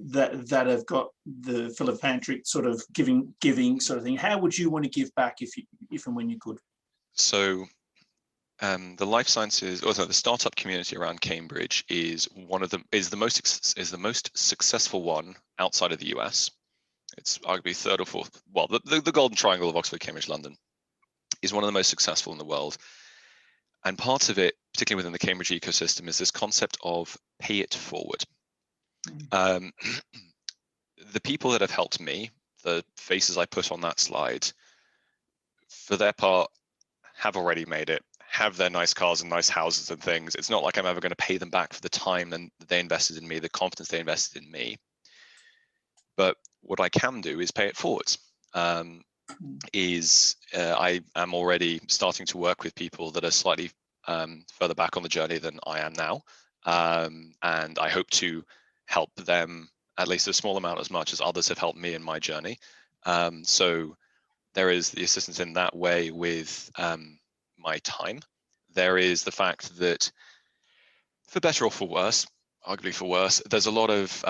that have got the philanthropic sort of giving sort of thing. How would you want to give back if and when you could? So the life sciences, or the startup community around Cambridge is the most successful one outside of the US. It's arguably third or fourth. Well, the golden triangle of Oxford, Cambridge, London. is one of the most successful in the world. And part of it, particularly within the Cambridge ecosystem, is this concept of pay it forward. The people that have helped me, the faces I put on that slide, for their part, have already made it, have their nice cars and nice houses and things. It's not like I'm ever going to pay them back for the time that they invested in me, the confidence they invested in me. But what I can do is pay it forwards. I am already starting to work with people that are slightly further back on the journey than I am now. And I hope to help them at least a small amount, as much as others have helped me in my journey. So there is the assistance in that way with my time. There is the fact that, for better or for worse, arguably for worse, there's a lot of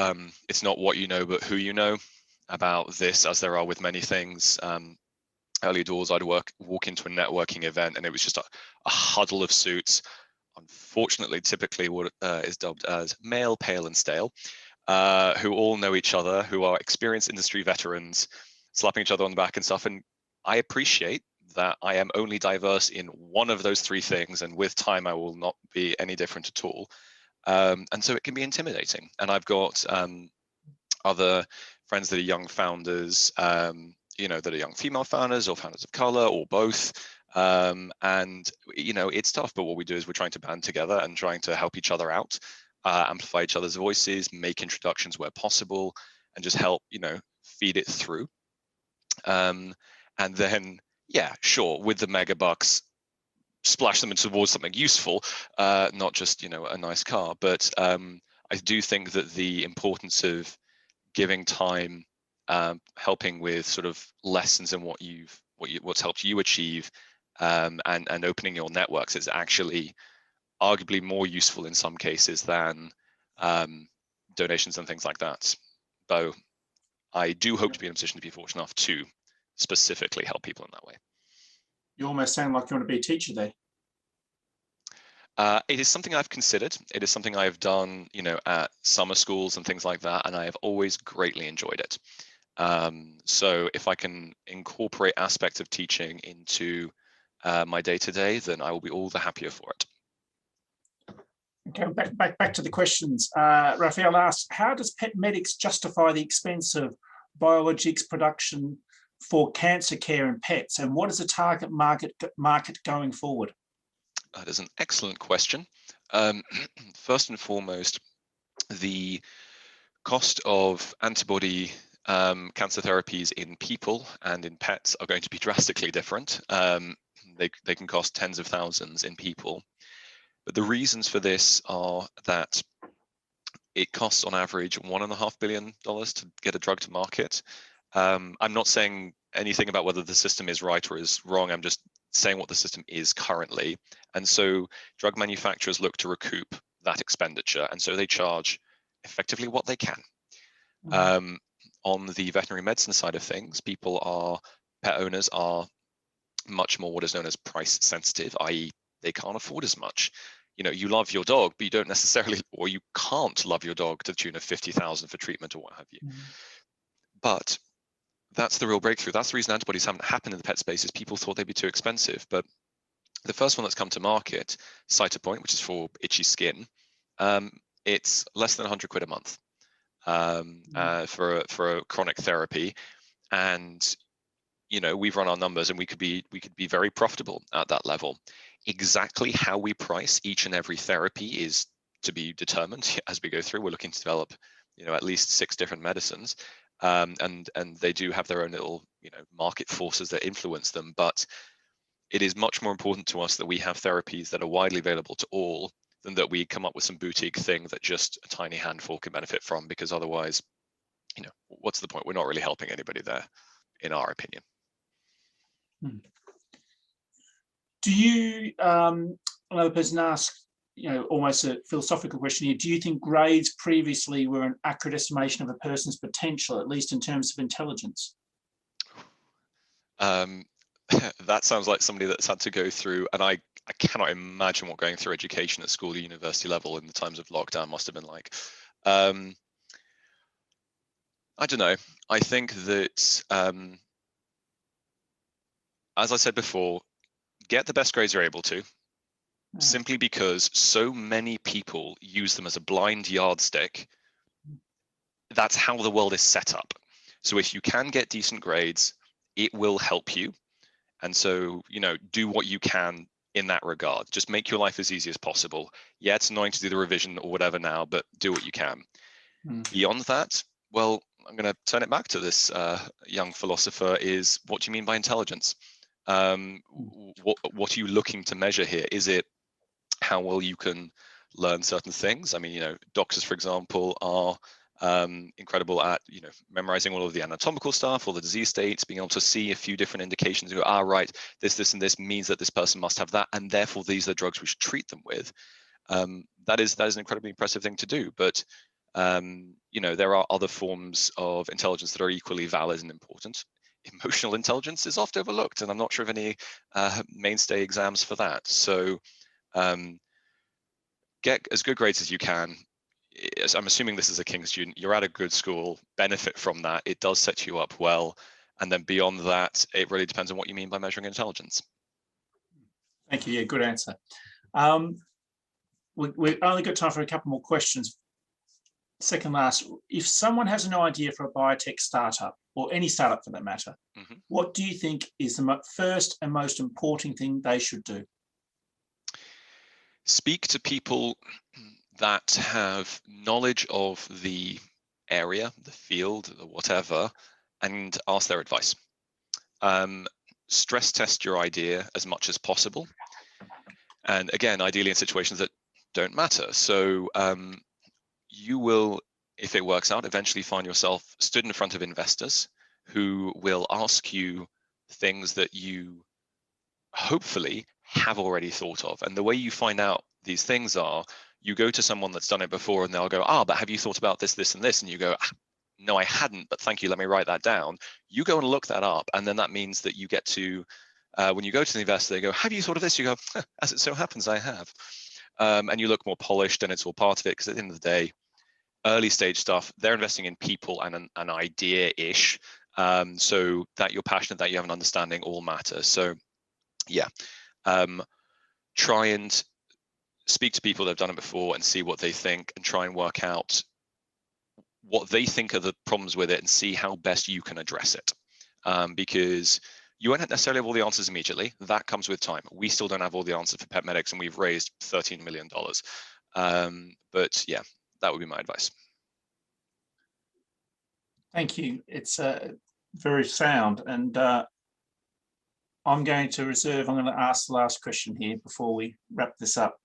it's not what you know, but who you know about this, as there are with many things. Early doors, I'd walk into a networking event and it was just a huddle of suits. Unfortunately, typically what is dubbed as male, pale and stale, who all know each other, who are experienced industry veterans, slapping each other on the back and stuff. And I appreciate that I am only diverse in one of those three things, and with time I will not be any different at all. And so it can be intimidating. And I've got other friends that are young founders, that are young female founders or founders of color or both. And it's tough, but what we do is we're trying to band together and trying to help each other out, amplify each other's voices, make introductions where possible, and just help, feed it through. And then, yeah, sure, with the mega bucks, splash them towards something useful, not just, a nice car. But I do think that the importance of giving time, helping with sort of lessons in what's helped you achieve, and opening your networks is actually arguably more useful in some cases than donations and things like that. Though I do hope to be in a position to be fortunate enough to specifically help people in that way. You almost sound like you want to be a teacher there. It is something I've considered. It is something I've done, at summer schools and things like that, and I have always greatly enjoyed it. So if I can incorporate aspects of teaching into my day-to-day, then I will be all the happier for it. Okay, back to the questions. Raphael asks, how does PetMedix justify the expense of biologics production for cancer care in pets, and what is the target market going forward? That is an excellent question. First and foremost, the cost of antibody cancer therapies in people and in pets are going to be drastically different. They can cost tens of thousands in people. But the reasons for this are that it costs on average $1.5 billion to get a drug to market. I'm not saying anything about whether the system is right or is wrong. I'm just saying what the system is currently. And so drug manufacturers look to recoup that expenditure. And so they charge effectively what they can. Mm-hmm. On the veterinary medicine side of things, pet owners are much more what is known as price sensitive, i.e. they can't afford as much. You love your dog, but you don't necessarily, or you can't love your dog to the tune of 50,000 for treatment or what have you. Mm-hmm. But that's the real breakthrough. That's the reason antibodies haven't happened in the pet space, is people thought they'd be too expensive. But the first one that's come to market, Cytopoint, which is for itchy skin, it's less than 100 quid a month for a chronic therapy. And we've run our numbers and we could be very profitable at that level. Exactly how we price each and every therapy is to be determined as we go through. We're looking to develop at least 6 different medicines, and they do have their own little market forces that influence them. But it is much more important to us that we have therapies that are widely available to all than that we come up with some boutique thing that just a tiny handful can benefit from, because otherwise, what's the point? We're not really helping anybody there, in our opinion. Do you, another person asked, almost a philosophical question here, do you think grades previously were an accurate estimation of a person's potential, at least in terms of intelligence? That sounds like somebody that's had to go through, and I cannot imagine what going through education at school or university level in the times of lockdown must have been like. I don't know. I think that, as I said before, get the best grades you're able to, simply because so many people use them as a blind yardstick. That's how the world is set up. So if you can get decent grades, it will help you. And so, do what you can in that regard. Just make your life as easy as possible. Yeah, it's annoying to do the revision or whatever now, but do what you can. Beyond that, well, I'm going to turn it back to this young philosopher, is what do you mean by intelligence? What are you looking to measure here? Is it how well you can learn certain things? I mean, doctors, for example, are incredible at memorizing all of the anatomical stuff, all the disease states, being able to see a few different indications and go, right, this and this means that this person must have that, and therefore these are the drugs we should treat them with. That is an incredibly impressive thing to do. But there are other forms of intelligence that are equally valid and important. Emotional intelligence is oft overlooked, and I'm not sure of any mainstay exams for that. So get as good grades as you can. I'm assuming this is a King student. You're at a good school, benefit from that. It does set you up well. And then beyond that, it really depends on what you mean by measuring intelligence. Thank you. Yeah, good answer. We've only got time for a couple more questions. Second last, if someone has an idea for a biotech startup, or any startup for that matter, what do you think is the first and most important thing they should do? Speak to people that have knowledge of the area, the field, the whatever, and ask their advice. Stress test your idea as much as possible. And again, ideally in situations that don't matter. So you will, if it works out, eventually find yourself stood in front of investors who will ask you things that you hopefully have already thought of. And the way you find out these things are, you go to someone that's done it before and they'll go, but have you thought about this, this, and this? And you go, no, I hadn't, but thank you, let me write that down. You go and look that up. And then that means that you get to, when you go to the investor, they go, have you thought of this? You go, as it so happens, I have. And you look more polished, and it's all part of it, because at the end of the day, early stage stuff, they're investing in people and an idea-ish. So that you're passionate, that you have an understanding, all matters. So yeah, try and speak to people that have done it before and see what they think, and try and work out what they think are the problems with it and see how best you can address it. Because you won't necessarily have all the answers immediately. That comes with time. We still don't have all the answers for PetMedix, and we've raised $13 million. But yeah, that would be my advice. Thank you. It's very sound. And I'm going to ask the last question here before we wrap this up.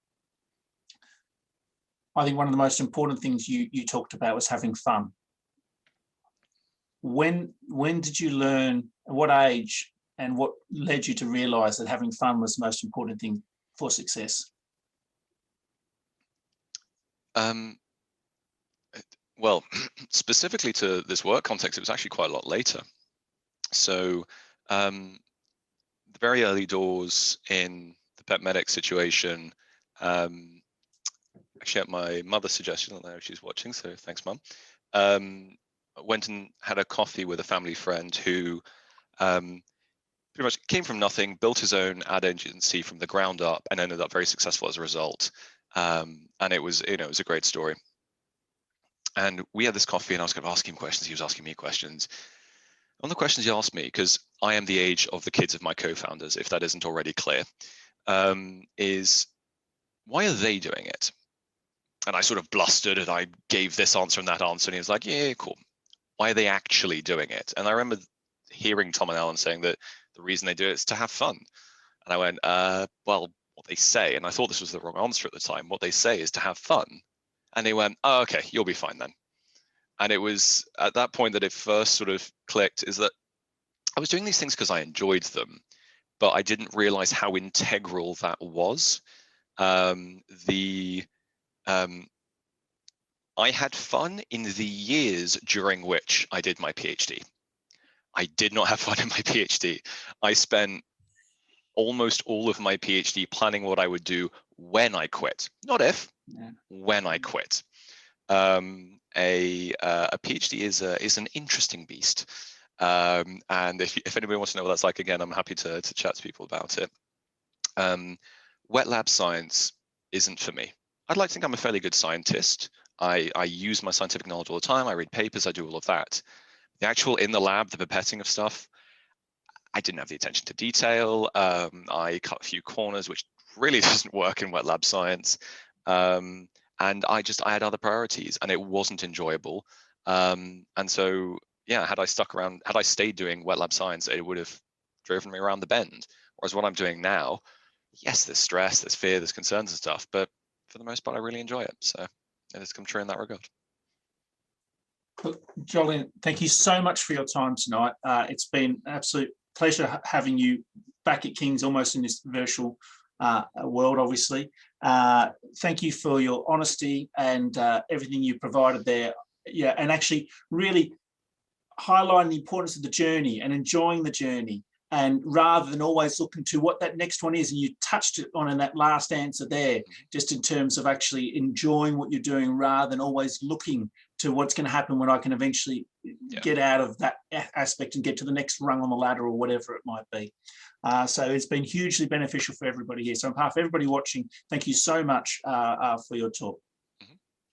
I think one of the most important things you talked about was having fun. When did you learn, at what age, and what led you to realize that having fun was the most important thing for success? Well, specifically to this work context, it was actually quite a lot later. So the very early doors in the PetMedix situation, actually at my mother's suggestion, I don't know if she's watching, so thanks, Mum, went and had a coffee with a family friend who pretty much came from nothing, built his own ad agency from the ground up, and ended up very successful as a result. And it was, it was a great story. And we had this coffee, and I was kind of asking him questions. He was asking me questions. One of the questions he asked me, because I am the age of the kids of my co-founders, if that isn't already clear, is why are they doing it? And I sort of blustered, and I gave this answer and that answer, and he was like, yeah, cool. Why are they actually doing it? And I remember hearing Tom and Alan saying that the reason they do it is to have fun. And I went, well, what they say, and I thought this was the wrong answer at the time, what they say is to have fun. And they went, oh, okay, you'll be fine then. And it was at that point that it first sort of clicked, is that I was doing these things because I enjoyed them, but I didn't realize how integral that was. I had fun in the years during which I did my PhD. I did not have fun in my PhD. I spent almost all of my PhD planning what I would do when I quit. Not if, when I quit. A PhD is an interesting beast. And if anybody wants to know what that's like, again, I'm happy to chat to people about it. Wet lab science isn't for me. I'd like to think I'm a fairly good scientist. I use my scientific knowledge all the time. I read papers, I do all of that. The actual in the lab, the pipetting of stuff, I didn't have the attention to detail. I cut a few corners, which really doesn't work in wet lab science. And I had other priorities and it wasn't enjoyable. And so, yeah, had I stuck around, had I stayed doing wet lab science, it would have driven me around the bend. Whereas what I'm doing now, yes, there's stress, there's fear, there's concerns and stuff, but for the most part, I really enjoy it. So it has come true in that regard. Jolyon, thank you so much for your time tonight. It's been an absolute pleasure having you back at King's, almost in this virtual world, obviously. Thank you for your honesty and everything you provided there. Yeah, and actually really highlighting the importance of the journey and enjoying the journey, and rather than always looking to what that next one is. And you touched it on in that last answer there, just in terms of actually enjoying what you're doing rather than always looking to what's going to happen when I can eventually get out of that aspect and get to the next rung on the ladder or whatever it might be. So it's been hugely beneficial for everybody here. So on behalf of everybody watching, thank you so much for your talk.